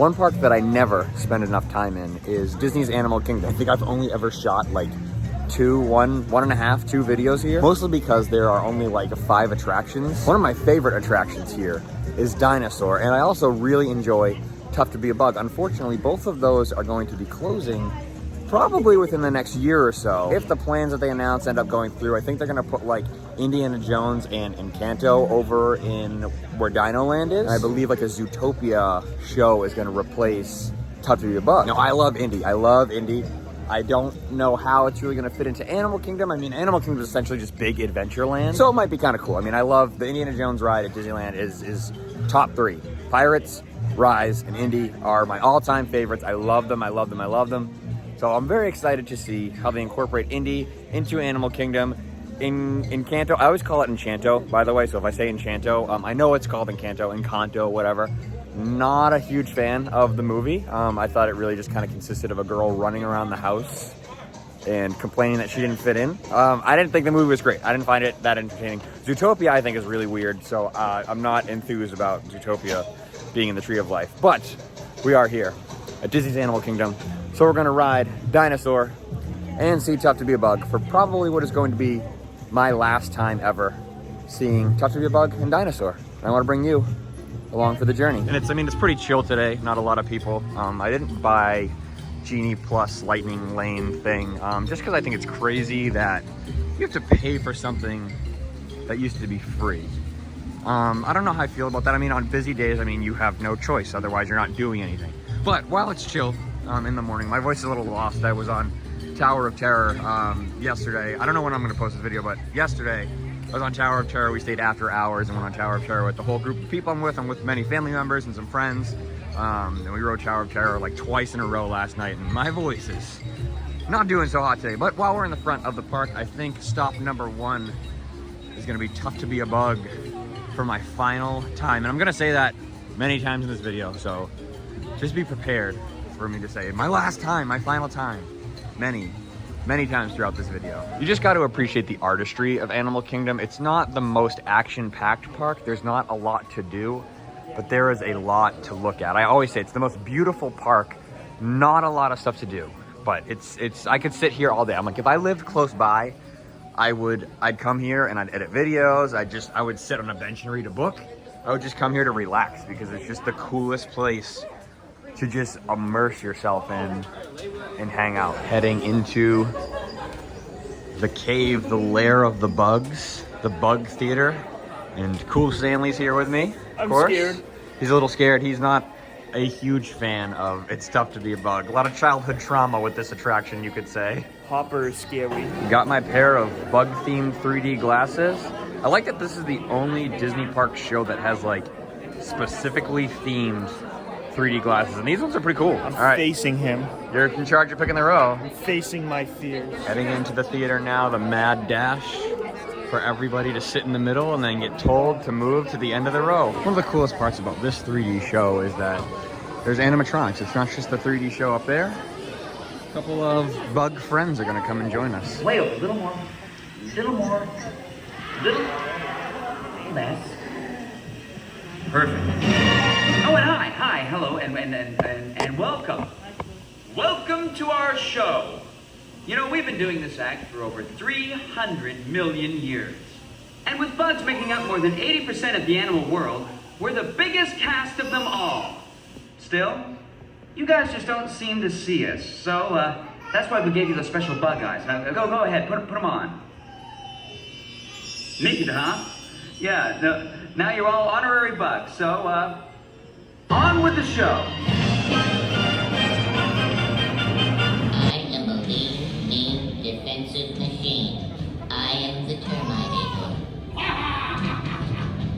One park that I never spend enough time in is Disney's Animal Kingdom. I think I've only ever shot like one and a half, two videos here, mostly because there are only like 5 attractions. One of my favorite attractions here is Dinosaur, and I also really enjoy Tough to Be a Bug. Unfortunately, both of those are going to be closing probably within the next year or so. If the plans that they announce end up going through, I think they're gonna put like Indiana Jones and Encanto over in where Dinoland is. And I believe like a Zootopia show is gonna replace Tough to Be a Bug. Now, I love Indy. I love Indy. I don't know how it's really gonna fit into Animal Kingdom. I mean, Animal Kingdom is essentially just big Adventureland, so it might be kind of cool. I mean, I love the Indiana Jones ride at Disneyland is top 3. Pirates, Rise, and Indy are my all-time favorites. I love them, I love them, I love them. So I'm very excited to see how they incorporate Indy into Animal Kingdom. In Encanto, I always call it Enchanto, by the way, so if I say Enchanto, I know it's called Encanto, whatever. Not a huge fan of the movie. I thought it really just kind of consisted of a girl running around the house and complaining that she didn't fit in. I didn't think the movie was great. I didn't find it that entertaining. Zootopia, I think, is really weird, so I'm not enthused about Zootopia being in the Tree of Life. But we are here at Disney's Animal Kingdom. So we're gonna ride Dinosaur and see Tough to Be a Bug for probably what is going to be my last time ever seeing Tough to Be a Bug and Dinosaur. And I wanna bring you along for the journey. And it's pretty chill today, not a lot of people. I didn't buy Genie Plus Lightning Lane thing, just because I think it's crazy that you have to pay for something that used to be free. I don't know how I feel about that. I mean, on busy days, I mean, you have no choice, otherwise you're not doing anything. But while it's chill, in the morning. My voice is a little lost. I was on Tower of Terror yesterday. I don't know when I'm going to post this video, but yesterday I was on Tower of Terror. We stayed after hours and went on Tower of Terror with the whole group of people I'm with. I'm with many family members and some friends. And we rode Tower of Terror like twice in a row last night, and my voice is not doing so hot today. But while we're in the front of the park, I think stop number 1 is going to be Tough to Be a Bug for my final time. And I'm going to say that many times in this video, so just be prepared for me to say my last time, my final time, many times throughout this video. You just got to appreciate the artistry of Animal Kingdom. It's not the most action-packed park. There's not a lot to do, but there is a lot to look at. I always say it's the most beautiful park, not a lot of stuff to do, but it's I could sit here all day. I'm like, if I lived close by, I'd come here and I'd edit videos. I would sit on a bench and read a book. I would just come here to relax because it's just the coolest place to just immerse yourself in and hang out. Heading into the cave, the lair of the bugs, the Bug Theater. And Cool Stanley's here with me, of course. I'm scared. He's a little scared. He's not a huge fan of It's Tough to Be a Bug. A lot of childhood trauma with this attraction, you could say. Hopper is scary. Got my pair of bug-themed 3D glasses. I like that this is the only Disney park show that has like specifically themed 3D glasses, and these ones are pretty cool. I'm facing him. You're in charge of picking the row. I'm facing my fears. Heading into the theater now, the mad dash for everybody to sit in the middle and then get told to move to the end of the row. One of the coolest parts about this 3D show is that there's animatronics. It's not just the 3D show up there. A couple of bug friends are gonna come and join us. Wait, a little more, little more, little less. Perfect. Oh, and hi, hello, and welcome. Welcome to our show. You know, we've been doing this act for over 300 million years. And with bugs making up more than 80% of the animal world, we're the biggest cast of them all. Still, you guys just don't seem to see us, so that's why we gave you the special bug eyes. Now, go ahead, put them on. Neat, huh? Yeah, no, now you're all honorary bugs, so on with the show. I am a mean defensive machine. I am the termite eater.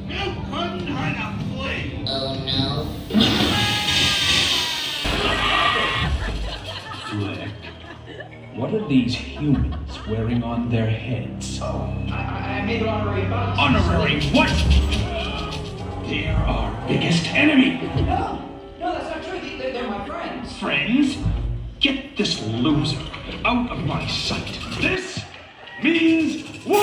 You couldn't hurt a flea. Oh no. Flick, what are these humans wearing on their heads? I made honorary bugs. Honorary what? They're our biggest enemy. No, that's not true. They're my friends. Friends? Get this loser out of my sight. This means war!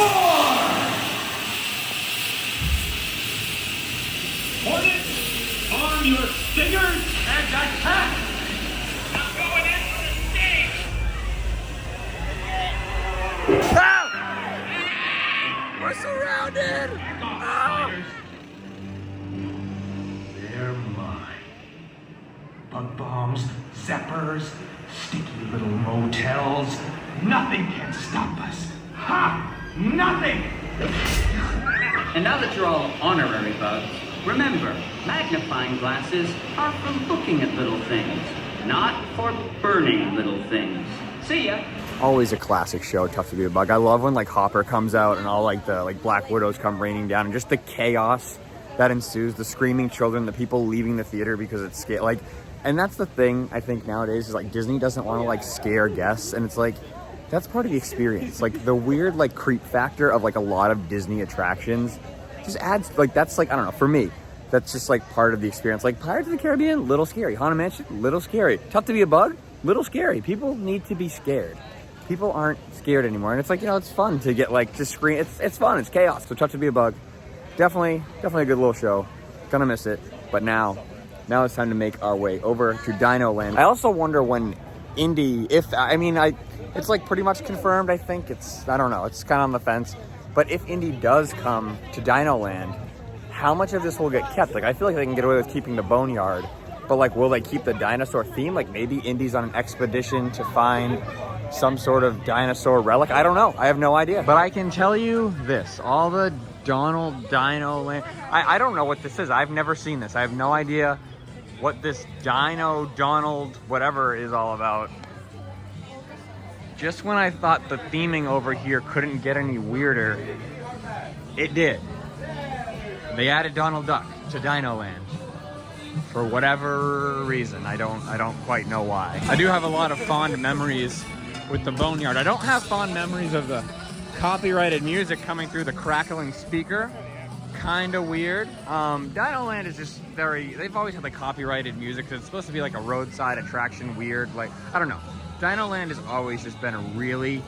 Hornet, arm your stingers! Bug bombs, zappers, sticky little motels. Nothing can stop us. Ha! Nothing! And now that you're all honorary bugs, remember, magnifying glasses are for looking at little things, not for burning little things. See ya! Always a classic show, Tough to Be a Bug. I love when like Hopper comes out and all like the Black Widows come raining down and just the chaos that ensues, the screaming children, the people leaving the theater because it's scary. Like, and that's the thing I think nowadays is like Disney doesn't want to like scare guests, and it's like that's part of the experience. Like the weird like creep factor of like a lot of Disney attractions just adds like, that's like, I don't know, for me, that's just like part of the experience. Like Pirates of the Caribbean, little scary. Haunted Mansion, little scary. Tough to Be a Bug, little scary. People need to be scared. People aren't scared anymore, and it's like, you know, it's fun to get like to scream. It's fun. It's chaos. So Tough to Be a Bug, definitely a good little show. Gonna miss it, but now it's time to make our way over to Dinoland. I also wonder when Indy, it's like pretty much confirmed. I think I don't know. It's kind of on the fence. But if Indy does come to Dinoland, how much of this will get kept? Like I feel like they can get away with keeping the boneyard, but like, will they keep the dinosaur theme? Like maybe Indy's on an expedition to find some sort of dinosaur relic. I don't know. I have no idea. But I can tell you this, all the Dinoland, I don't know what this is. I've never seen this. I have no idea what this Donald, whatever is all about. Just when I thought the theming over here couldn't get any weirder, it did. They added Donald Duck to Dinoland. For whatever reason, I don't quite know why. I do have a lot of fond memories with the boneyard. I don't have fond memories of the copyrighted music coming through the crackling speaker. Kind of weird. Dinoland is just they've always had like copyrighted music. It's supposed to be like a roadside attraction, weird, like, I don't know. Dinoland has always just been a really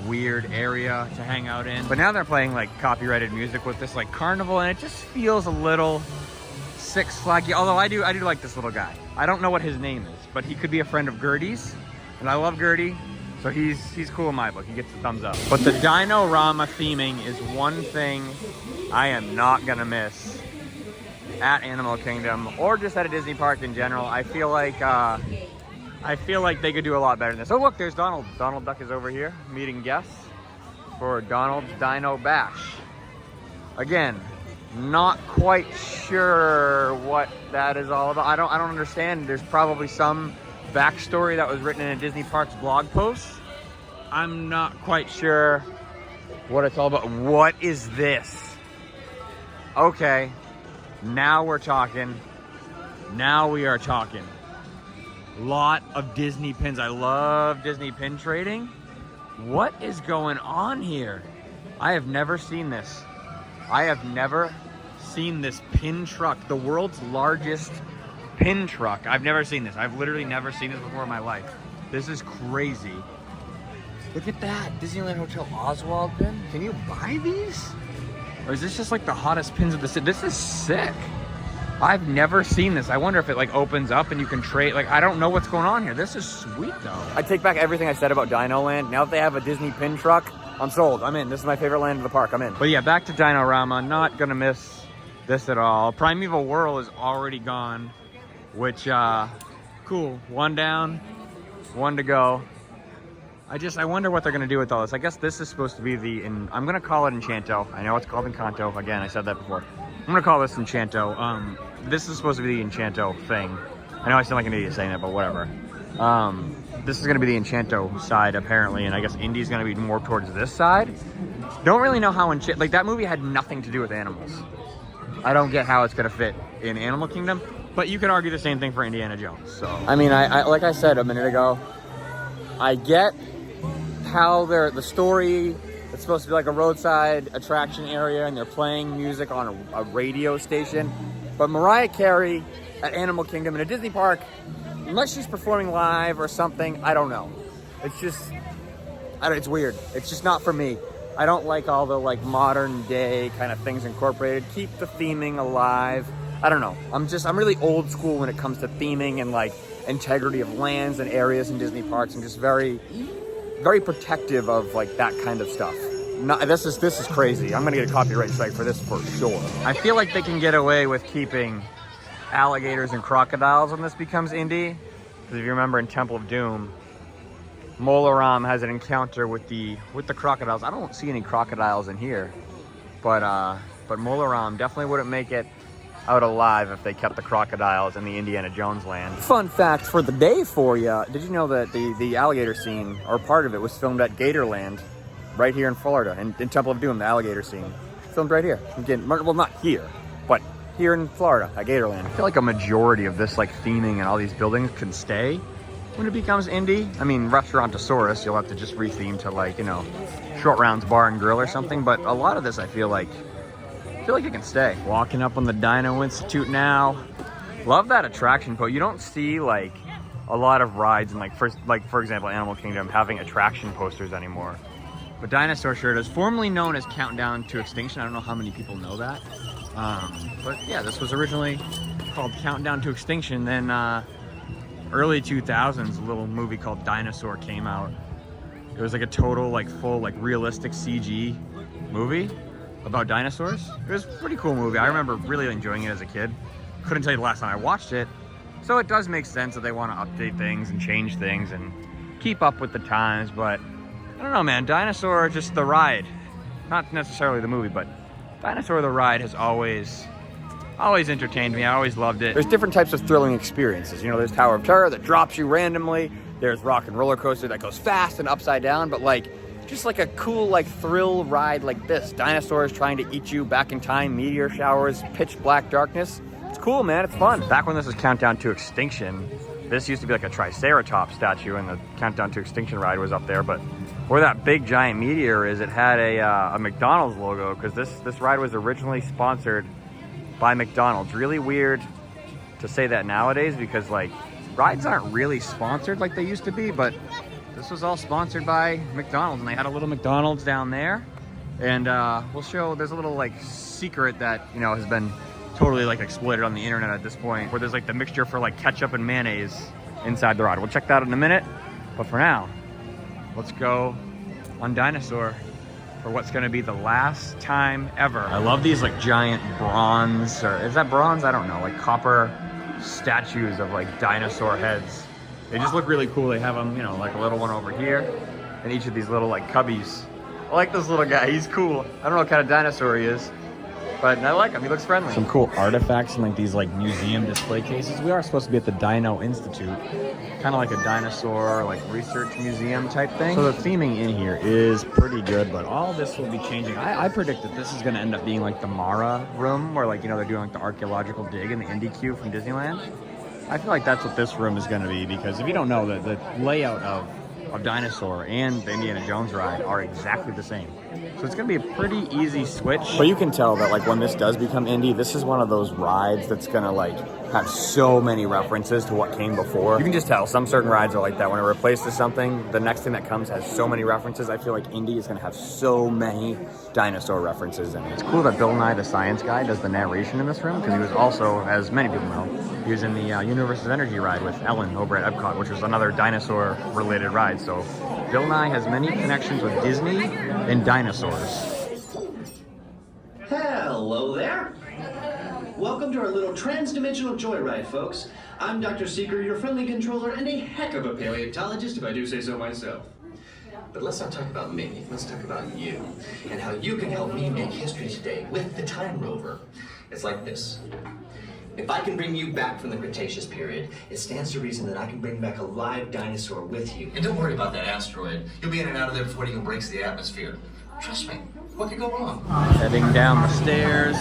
weird area to hang out in. But now they're playing like copyrighted music with this like carnival, and it just feels a little Six Flags. Although I do like this little guy. I don't know what his name is, but he could be a friend of Gertie's, and I love Gertie. So he's cool in my book. He gets the thumbs up. But the Dino-Rama theming is one thing I am not gonna miss at Animal Kingdom or just at a Disney park in general. I feel like they could do a lot better than this. Oh look, there's Donald. Donald Duck is over here meeting guests for Donald's Dino Bash. Again, not quite sure what that is all about. I don't understand. There's probably some backstory that was written in a Disney Parks blog post. I'm not quite sure what it's all about. What is this? Okay, now we're talking. Now we are talking. Lot of Disney pins. I love Disney pin trading. What is going on here? I have never seen this. I have never seen this pin truck, the world's largest pin truck. I've never seen this. I've literally never seen this before in my life. This is crazy. Look at that Disneyland Hotel Oswald pin. Can you buy these? Or is this just like the hottest pins of the city? This is sick. I've never seen this. I wonder if it like opens up and you can trade. Like, I don't know what's going on here. This is sweet though. I take back everything I said about Dinoland. Now that they have a Disney pin truck, I'm sold. I'm in. This is my favorite land of the park. I'm in. But yeah, back to Dino-Rama. Not gonna miss this at all. Primeval Whirl is already gone, which cool. One down, one to go. I wonder what they're gonna do with all this. I guess this is supposed to be I'm gonna call it Enchanto. I know it's called Encanto. Again, I said that before. I'm gonna call this Enchanto. This is supposed to be the Enchanto thing. I know I sound like an idiot saying that, but whatever. This is gonna be the Enchanto side apparently, and I guess Indy's gonna be more towards this side. Don't really know how like that movie had nothing to do with animals. I don't get how it's gonna fit in Animal Kingdom, but you could argue the same thing for Indiana Jones. So I mean, I like I said a minute ago, I get how the story, it's supposed to be like a roadside attraction area and they're playing music on a radio station, but Mariah Carey at Animal Kingdom in a Disney park, unless she's performing live or something, I don't know. It's just, it's weird. It's just not for me. I don't like all the like modern day kind of things incorporated. Keep the theming alive. I don't know. I'm really old school when it comes to theming and like integrity of lands and areas in Disney parks. I'm just very, very protective of like that kind of stuff. This is crazy. I'm gonna get a copyright strike for this for sure. I feel like they can get away with keeping alligators and crocodiles when this becomes Indy. Because if you remember in Temple of Doom, Laurence has an encounter with the crocodiles. I don't see any crocodiles in here, but Laurence definitely wouldn't make it out alive if they kept the crocodiles in the Indiana Jones land. Fun fact for the day for you: did you know that the alligator scene, or part of it, was filmed at Gatorland, right here in Florida, in Temple of Doom? The alligator scene filmed right here. Again, well, not here, but here in Florida at Gatorland. I feel like a majority of this like theming and all these buildings can stay when it becomes Indy. I mean, Restaurantosaurus, you'll have to just retheme to, like, you know, Short Rounds Bar and Grill or something, but a lot of this I feel like it can stay. Walking up on the Dino Institute now. Love that attraction post. You don't see like a lot of rides in like for example Animal Kingdom having attraction posters anymore. But Dinosaur sure does. Formerly known as Countdown to Extinction. I don't know how many people know that. But yeah, this was originally called Countdown to Extinction. Then early 2000s, a little movie called Dinosaur came out. It was like a total, like, full, like, realistic CG movie about dinosaurs. It was a pretty cool movie. I remember really enjoying it as a kid. Couldn't tell you the last time I watched it. So it does make sense that they want to update things and change things and keep up with the times. But I don't know, man. Dinosaur, just the ride. Not necessarily the movie, but Dinosaur the ride has always entertained me. I always loved it. There's different types of thrilling experiences. You know, there's Tower of Terror that drops you randomly. There's Rock and Roller Coaster that goes fast and upside down. But like, just like a cool, like, thrill ride like this. Dinosaurs trying to eat you, back in time, meteor showers, pitch black darkness. It's cool, man. It's fun. Back when this was Countdown to Extinction, this used to be like a Triceratops statue, and the Countdown to Extinction ride was up there. But where that big giant meteor is, it had a McDonald's logo, because this ride was originally sponsored by McDonald's. Really weird to say that nowadays, because like rides aren't really sponsored like they used to be, but this was all sponsored by McDonald's, and they had a little McDonald's down there. And we'll show, there's a little like secret that, you know, has been totally like exploited on the internet at this point, where there's like the mixture for like ketchup and mayonnaise inside the ride. We'll check that out in a minute, but for now, let's go on Dinosaur for what's gonna be the last time ever. I love these like giant bronze, or is that bronze? I don't know, like copper statues of like dinosaur heads. They just look really cool. They have them, you know, like a little one over here, and each of these little like cubbies. I like this little guy, he's cool. I don't know what kind of dinosaur he is, but I like him, he looks friendly. Some cool artifacts in like these like museum display cases. We are supposed to be at the Dino Institute, kind of like a dinosaur like research museum type thing. So the theming in here is pretty good, but all this will be changing. I predict that this is going to end up being like the Mara room, where like, you know, they're doing like the archaeological dig in the Indy Queue from Disneyland. I feel like that's what this room is going to be, because if you don't know, the layout of Dinosaur and the Indiana Jones ride are exactly the same. So it's going to be a pretty easy switch. But you can tell that like when this does become Indy, this is one of those rides that's going to like have so many references to what came before. You can just tell some certain rides are like that. When it replaces something, the next thing that comes has so many references. I feel like Indy is going to have so many dinosaur references in it. It's cool that Bill Nye the Science Guy does the narration in this room, because he was also, as many people know, he was in the Universe's Energy ride with Ellen over at Epcot, which was another dinosaur related ride. So Bill Nye has many connections with Disney and dinosaurs. Hello there. Welcome to our little trans-dimensional joyride, folks. I'm Dr. Seeker, your friendly controller, and a heck of a paleontologist, if I do say so myself. But let's not talk about me. Let's talk about you, and how you can help me make history today with the Time Rover. It's like this. If I can bring you back from the Cretaceous period, it stands to reason that I can bring back a live dinosaur with you. And don't worry about that asteroid. You'll be in and out of there before it even breaks the atmosphere. Trust me, what could go wrong? Heading down the stairs,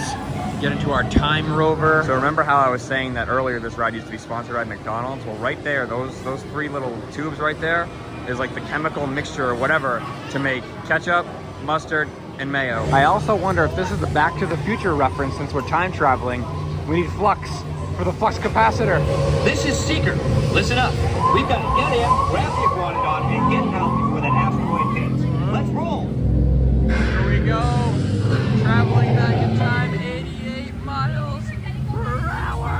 get into our Time Rover. So remember how I was saying that earlier this ride used to be sponsored by McDonald's? Well, right there, those three little tubes right there is like the chemical mixture or whatever to make ketchup, mustard, and mayo. I also wonder if this is the Back to the Future reference. Since we're time traveling, we need flux for the flux capacitor. This is Seeker. Listen up. We've got to get in, grab the iguanodon, and get out before that asteroid hits. Let's roll. Here we go. Traveling back in time, 88 miles per hour.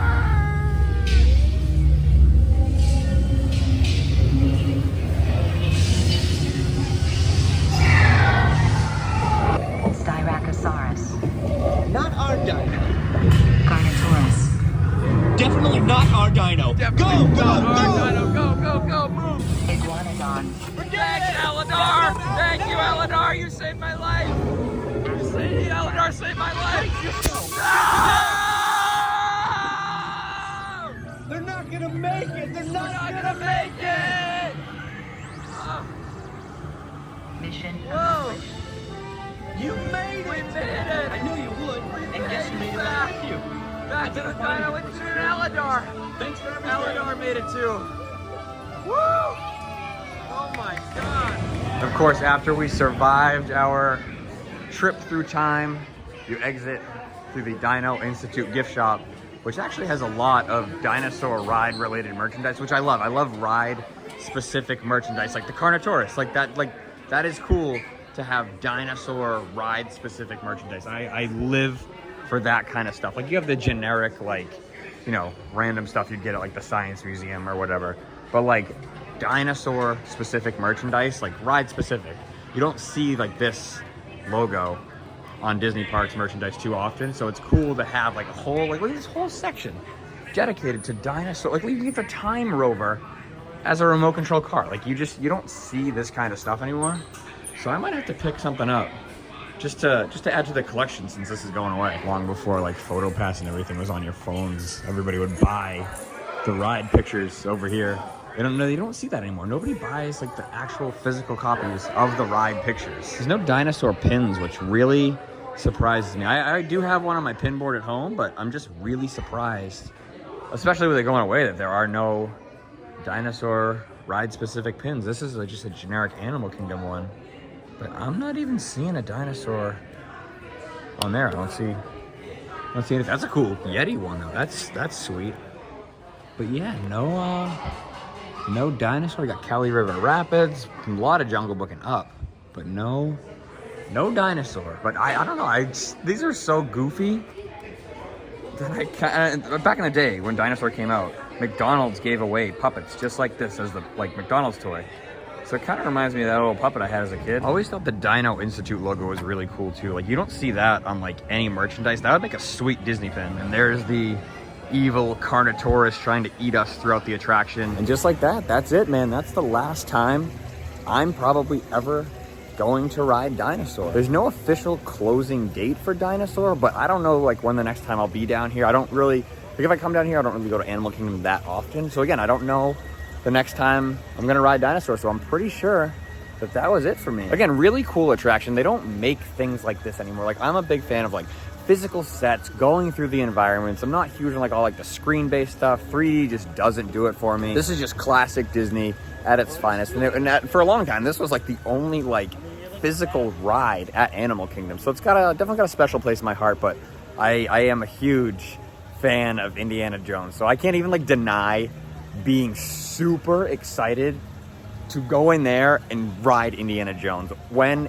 Styracosaurus. Not our dino. Carnotaurus. Dino, go, move! Iguanodon. Thanks, Eladar! Thank you, Eladar! You saved my life! Eladar saved my life! No! They're not gonna make it! They're not Gonna make it! Mission Whoa! accomplished. You made it! We made it! I knew you would. And guess who made it back with you? Back to the Dino Institute and Eladar! Thanks for everything. Eladar made it too! Woo! Oh my god! Of course, after we survived our trip through time, you exit through the Dino Institute gift shop, which actually has a lot of Dinosaur Ride related merchandise, which I love. I love ride specific merchandise, like the Carnotaurus, like that is cool to have Dinosaur Ride specific merchandise. I live for that kind of stuff. Like you have the generic, like, you know, random stuff you'd get at like the Science Museum or whatever, but like dinosaur specific merchandise, like ride specific, you don't see like this logo on Disney parks merchandise too often. So it's cool to have like a whole, like look at this whole section dedicated to dinosaur. Like we get the Time Rover as a remote control car. Like you don't see this kind of stuff anymore. So I might have to pick something up just to add to the collection since this is going away. Long before like PhotoPass and everything was on your phones, everybody would buy the ride pictures over here. You don't see that anymore. Nobody buys like the actual physical copies of the ride pictures. There's no dinosaur pins, which really surprises me. I do have one on my pin board at home, but I'm just really surprised, especially with it going away, that there are no dinosaur ride specific pins. This is just a generic Animal Kingdom one, but I'm not even seeing a dinosaur on there. I don't see anything. That's a cool Yeti one though. That's sweet. But yeah, no dinosaur. We got Cali River Rapids, a lot of Jungle Booking up, but no dinosaur. But I don't know. These are so goofy that back in the day when Dinosaur came out, McDonald's gave away puppets just like this as the McDonald's toy. So it kind of reminds me of that little puppet I had as a kid. I always thought the Dino Institute logo was really cool too. Like you don't see that on like any merchandise. That would make a sweet Disney pin. And there's the evil Carnotaurus trying to eat us throughout the attraction. And just like that, that's it, man. That's the last time I'm probably ever going to ride Dinosaur. There's no official closing date for Dinosaur, but I don't know like when the next time I'll be down here. I don't really, like if I come down here, I don't really go to Animal Kingdom that often. So again, I don't know the next time I'm gonna ride Dinosaur, so I'm pretty sure that was it for me. Again, really cool attraction. They don't make things like this anymore. Like I'm a big fan of like physical sets, going through the environments. I'm not huge on like all like the screen-based stuff. 3D just doesn't do it for me. This is just classic Disney at its finest. And for a long time, this was like the only like physical ride at Animal Kingdom. So it's definitely got a special place in my heart, but I am a huge fan of Indiana Jones. So I can't even like deny being super excited to go in there and ride Indiana Jones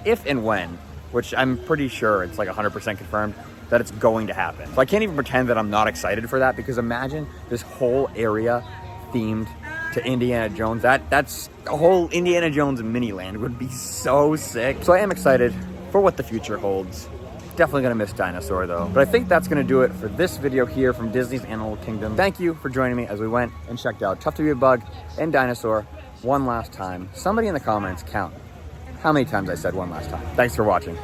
if and when, which I'm pretty sure it's like 100% confirmed that it's going to happen. So I can't even pretend that I'm not excited for that, because imagine this whole area themed to Indiana Jones. That's a whole Indiana Jones mini land would be so sick. So I am excited for what the future holds. Definitely gonna miss Dinosaur though. But I think that's gonna do it for this video here from Disney's Animal Kingdom. Thank you for joining me as we went and checked out Tough to Be a Bug and Dinosaur one last time. Somebody in the comments count how many times I said one last time. Thanks for watching.